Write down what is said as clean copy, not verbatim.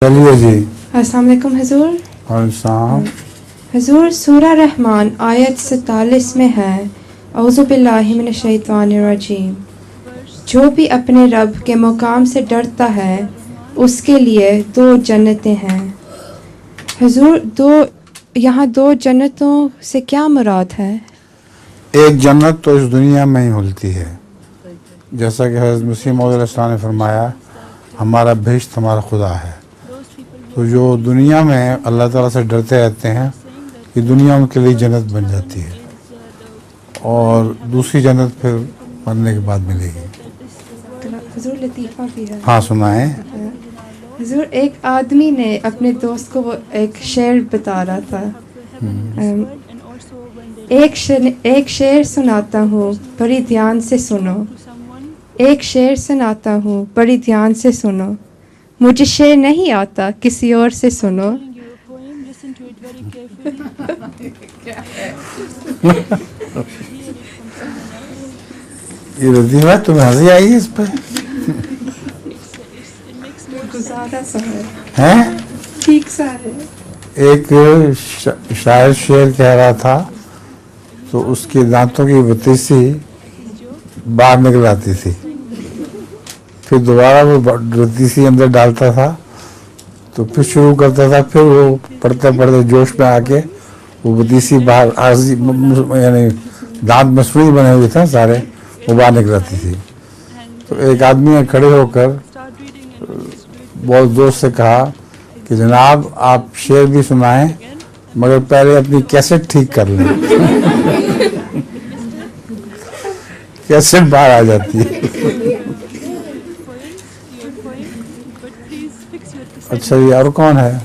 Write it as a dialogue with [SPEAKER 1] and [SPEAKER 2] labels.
[SPEAKER 1] چلیے جی.
[SPEAKER 2] السلام علیکم حضور.
[SPEAKER 1] السلام.
[SPEAKER 2] حضور سورہ رحمان آیت 47 میں ہے اعوذ باللہ من الشیطان الرجیم. جو بھی اپنے رب کے مقام سے ڈرتا ہے اس کے لیے 2 جنتیں ہیں. حضور یہاں 2 جنتوں سے کیا مراد ہے؟
[SPEAKER 1] ایک جنت تو اس دنیا میں ہی ملتی ہے، جیسا کہ حضرت مسیح موعود علیہ السلام نے فرمایا ہمارا بہشت ہمارا خدا ہے. تو جو دنیا میں اللہ تعالیٰ سے ڈرتے رہتے ہیں یہ دنیا ان کے لیے جنت بن جاتی ہے، اور دوسری جنت پھر مرنے کے بعد ملے گی.
[SPEAKER 2] حضور لطیفہ بھی ہے.
[SPEAKER 1] ہاں سنائیں.
[SPEAKER 2] حضور ایک آدمی نے اپنے دوست کو وہ ایک شعر بتا رہا تھا. ایک شعر سناتا ہوں بڑی دھیان سے سنو. ایک شعر سناتا ہوں بڑی دھیان سے سنو. مجھے شعر نہیں آتا کسی اور سے سنو.
[SPEAKER 1] یہ لطیفہ تمہیں ہنسی آئی اس پہ؟ ہیں
[SPEAKER 2] ٹھیک سا ہے.
[SPEAKER 1] ایک شاعر شعر کہہ رہا تھا تو اس کے دانتوں کی بتیسی باہر نکل آتی تھی، پھر دوبارہ وہ بتیسی اندر ڈالتا تھا تو پھر شروع کرتا تھا، پھر وہ پڑھتے پڑھتے جوش میں آ کے وہ بتیسی باہر یعنی دانت مصنوعی بنے ہوئے تھے سارے، وہ باہر نکل آتی تھی. تو ایک آدمی نے کھڑے ہو کر بہت زور سے کہا کہ جناب آپ شعر بھی سنائیں مگر پہلے اپنی کیسٹ ٹھیک کر لیں. کیسٹ باہر آ جاتی ہے. اچھا جی، اور کون ہے؟